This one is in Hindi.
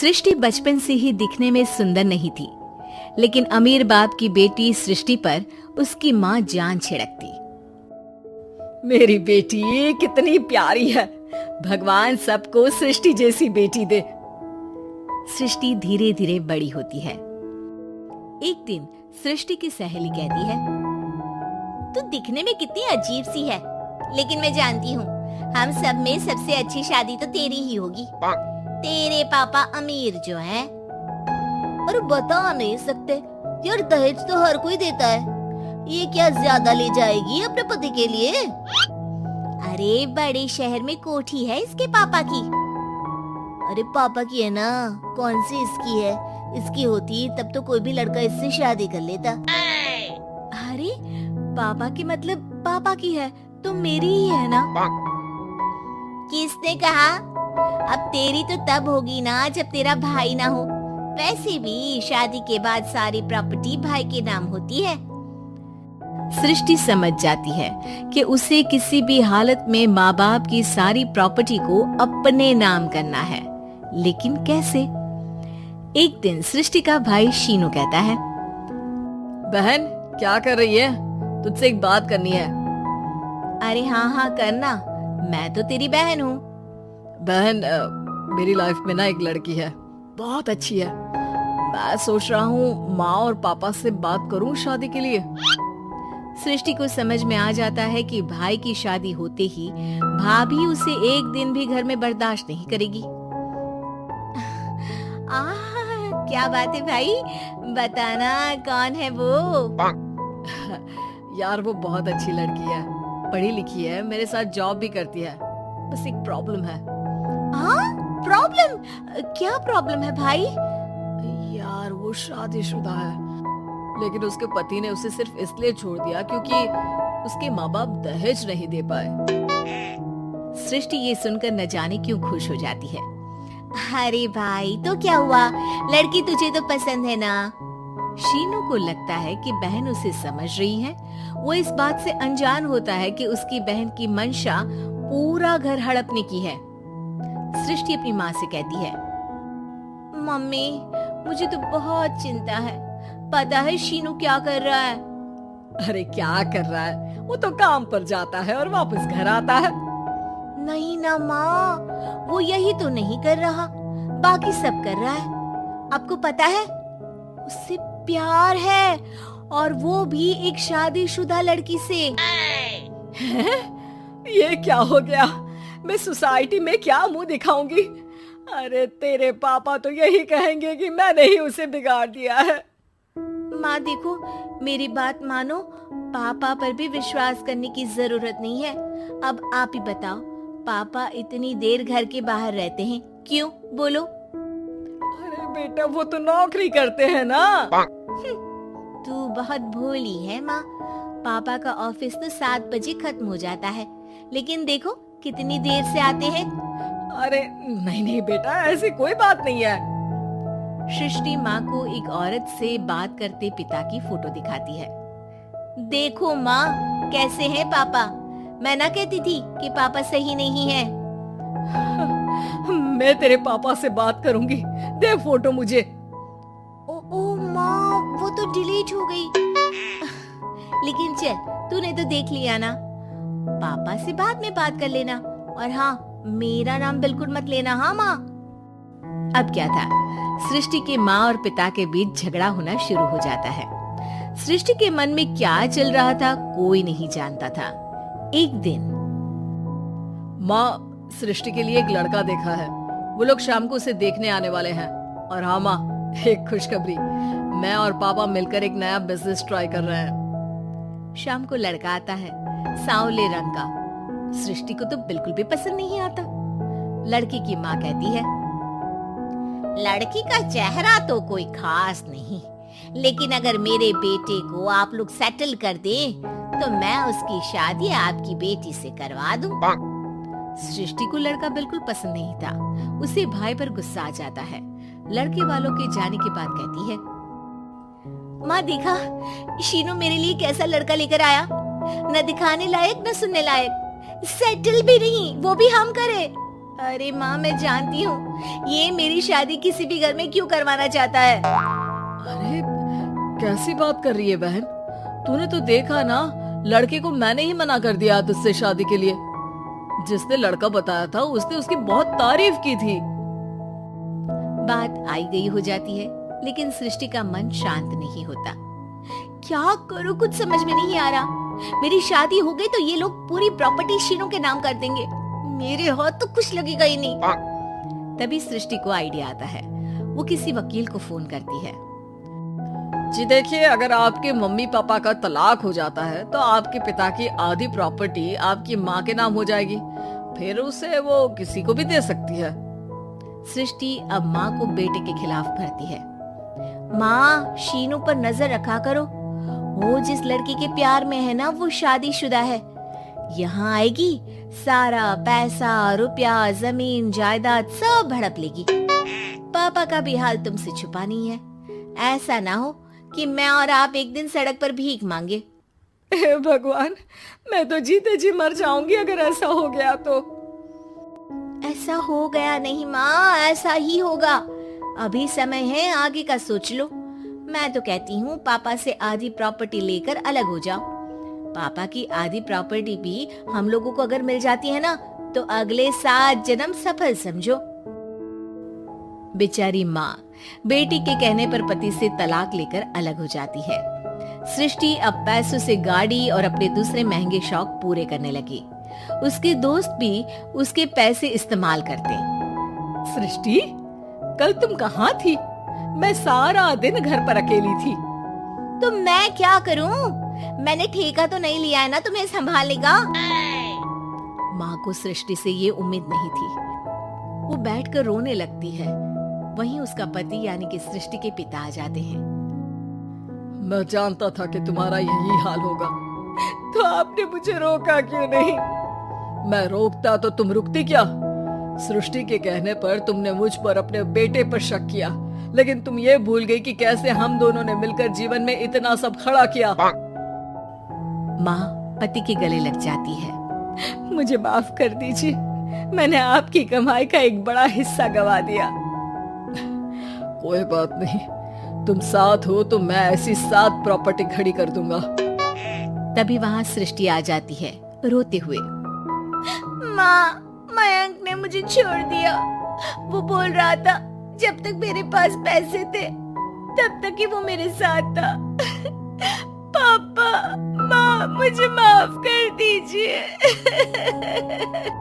सृष्टि बचपन से ही दिखने में सुंदर नहीं थी, लेकिन अमीर बाप की बेटी सृष्टि पर उसकी माँ जान छिड़कती। मेरी बेटी कितनी प्यारी है, भगवान सबको सृष्टि जैसी बेटी दे। सृष्टि धीरे धीरे बड़ी होती है। एक दिन सृष्टि की सहेली कहती है, तू दिखने में कितनी अजीब सी है, लेकिन मैं जानती हूँ हम सब में सबसे अच्छी शादी तो तेरी ही होगी। तेरे पापा अमीर जो हैं। और बता नहीं सकते यार, दहेज तो हर कोई देता है, ये क्या ज्यादा ले जाएगी अपने पति के लिए? अरे बड़े शहर में कोठी है इसके पापा की। अरे पापा की है ना, कौन सी इसकी है? इसकी होती तब तो कोई भी लड़का इससे शादी कर लेता। अरे पापा की मतलब पापा की है तो मेरी ही है ना? किसने कहा? अब तेरी तो तब होगी ना जब तेरा भाई ना हो। वैसे भी शादी के बाद सारी प्रॉपर्टी भाई के नाम होती है। सृष्टि समझ जाती है कि उसे किसी भी हालत में माँ बाप की सारी प्रॉपर्टी को अपने नाम करना है, लेकिन कैसे? एक दिन सृष्टि का भाई शीनू कहता है, बहन क्या कर रही है? तुझसे एक बात करनी है। अरे हाँ करना, मैं तो तेरी बहन हूँ। बहन मेरी लाइफ में ना एक लड़की है, बहुत अच्छी है। मैं सोच रहा हूँ माँ और पापा से बात करूँ शादी के लिए। सृष्टि को समझ में आ जाता है कि भाई की शादी होते ही भाभी उसे एक दिन भी घर में बर्दाश्त नहीं करेगी। क्या बात है भाई, बताना कौन है वो? यार वो बहुत अच्छी लड़की है, पढ़ी लिखी है, मेरे साथ जॉब भी करती है। बस एक प्रॉब्लम है। प्रॉब्लम? क्या प्रॉब्लम है भाई? यार वो शादीशुदा है, लेकिन उसके पति ने उसे सिर्फ इसलिए छोड़ दिया क्योंकि उसके माँ बाप दहेज नहीं दे पाए। सृष्टि ये सुनकर न जाने क्यों खुश हो जाती है। अरे भाई तो क्या हुआ, लड़की तुझे तो पसंद है ना? शीनू को लगता है कि बहन उसे समझ रही है। वो इस बात से अनजान होता है कि उसकी बहन की मंशा पूरा घर हड़पने की है। सृष्टि अपनी माँ से कहती है, मम्मी मुझे तो बहुत चिंता है। पता है शीनू क्या कर रहा है? अरे क्या कर रहा है? वो तो काम पर जाता है और वापस घर आता है। नहीं ना माँ, वो यही तो नहीं कर रहा, बाकी सब कर रहा है। आपको पता है उससे प्यार है, और वो भी एक शादीशुदा लड़की से। ये क्या हो गया? मैं सोसाइटी में क्या मुंह दिखाऊंगी? अरे तेरे पापा तो यही कहेंगे कि मैंने ही उसे बिगाड़ दिया है। माँ देखो, मेरी बात मानो, पापा पर भी विश्वास करने की जरूरत नहीं है। अब आप ही बताओ, पापा इतनी देर घर के बाहर रहते हैं क्यों? बोलो। अरे बेटा वो तो नौकरी करते हैं ना। तू बहुत भोली है माँ। पापा का ऑफिस तो 7 बजे खत्म हो जाता है, लेकिन देखो कितनी देर से आते हैं। अरे नहीं बेटा, ऐसी कोई बात नहीं है। सृष्टि माँ को एक औरत से बात करते पिता की फोटो दिखाती है। देखो माँ कैसे हैं पापा। मैं ना कहती थी कि पापा सही नहीं है। मैं तेरे पापा से बात करूंगी, दे फोटो मुझे। ओ माँ, वो तो डिलीट हो गई। लेकिन चल, तूने तो देख लिया ना। पापा से बाद में बात कर लेना, और हाँ मेरा नाम बिल्कुल मत लेना। हाँ माँ। अब क्या था, सृष्टि के माँ और पिता के बीच झगड़ा होना शुरू हो जाता है। सृष्टि के मन में क्या चल रहा था कोई नहीं जानता था। एक दिन माँ, सृष्टि के लिए एक लड़का देखा है, वो लोग शाम को उसे देखने आने वाले हैं। और हाँ माँ, एक खुशखबरी, मैं और पापा मिलकर एक नया बिजनेस ट्राई कर रहे हैं। शाम को लड़का आता है, सांवले रंग का। सृष्टि को तो बिल्कुल भी पसंद नहीं आता। लड़की की माँ कहती है, लड़की का चेहरा तो कोई खास नहीं, लेकिन अगर मेरे बेटे को आप लोग सेटल कर दें तो मैं उसकी शादी आपकी बेटी से करवा दूं। सृष्टि को लड़का बिल्कुल पसंद नहीं था। उसे भाई पर गुस्सा आ जाता है। लड़के वालों के जाने के बाद कहती है, माँ देखा शीनू मेरे लिए कैसा लड़का लेकर आया, न दिखाने लायक न सुनने लायक, सेटल भी नहीं, वो भी हम करे। अरे माँ, मैं जानती हूँ ये मेरी शादी किसी भी घर में क्यों करवाना चाहता है। अरे कैसी बात कर रही है बहन, तूने तो देखा ना, लड़के को मैंने ही मना कर दिया तुझसे शादी के लिए। जिसने लड़का बताया था उसने उसकी बहुत तारीफ की थी। बात आई गई हो जाती है, लेकिन सृष्टि का मन शांत नहीं होता। क्या करूं, कुछ समझ में नहीं आ रहा। मेरी शादी हो गई तो ये लोग पूरी प्रॉपर्टी शीनू के नाम कर देंगे, मेरे हाथ तो कुछ लगेगा ही नहीं। तभी सृष्टि को आइडिया आता है। वो किसी वकील को फोन करती है। जी देखिए, अगर आपके मम्मी पापा का तलाक हो जाता है तो आपके पिता की आधी प्रॉपर्टी आपकी माँ के नाम हो जाएगी, फिर उसे वो किसी को भी दे सकती है। सृष्टि अब माँ को बेटे के खिलाफ भरती है। माँ, शीनू पर नजर रखा करो, वो जिस लड़की के प्यार में है ना वो शादीशुदा है। यहाँ आएगी, सारा पैसा, रुपया, जमीन, जायदाद सब हड़प लेगी। पापा का भी हाल तुमसे छुपा नहीं है। ऐसा ना हो कि मैं और आप एक दिन सड़क पर भीख मांगे। हे भगवान, मैं तो जीते जी मर जाऊंगी अगर ऐसा हो गया तो। ऐसा हो गया नहीं माँ, ऐसा ही होगा। अभी समय है, आगे का सोच लो। मैं तो कहती हूँ पापा से आधी प्रॉपर्टी लेकर अलग हो जाओ। पापा की आधी प्रॉपर्टी भी हम लोगों को अगर मिल जाती है ना तो अगले 7 जन्म सफल समझो। बेचारी माँ बेटी के कहने पर पति से तलाक लेकर अलग हो जाती है। सृष्टि अब पैसों से गाड़ी और अपने दूसरे महंगे शौक पूरे करने लगी। उसके दोस्त भी उसके पैसे इस्तेमाल करते। सृष्टि, कल तुम कहाँ थी? मैं सारा दिन घर पर अकेली थी। तो मैं क्या करूं? मैंने ठेका तो नहीं लिया है ना तुम्हें संभालने का। माँ को सृष्टि से ये उम्मीद नहीं थी। वो बैठकर रोने लगती है। वहीं उसका पति यानी कि सृष्टि के पिता आ जाते हैं। मैं जानता था कि तुम्हारा यही हाल होगा, तो आपने मुझे रोका क्यों नहीं? मैं रोकता तो तुम रुकती क्या? सृष्टि के कहने पर तुमने मुझ पर, अपने बेटे पर शक किया, लेकिन तुम ये भूल गई कि कैसे हम दोनों ने मिलकर जीवन में इतना सब खड़ा किया। माँ पति के गले लग जाती है। मुझे माफ कर दीजिए, मैंने आपकी कमाई का एक बड़ा हिस्सा गवा दिया। कोई बात नहीं, तुम साथ हो तो मैं ऐसी 7 प्रॉपर्टी खड़ी कर दूंगा। तभी वहाँ सृष्टि आ जाती है रोते हुए। माँ, मयंक ने मुझे छोड़ दिया। वो बोल रहा था जब तक मेरे पास पैसे थे तब तक ही वो मेरे साथ था। पापा, माँ, मुझे माफ कर दीजिए।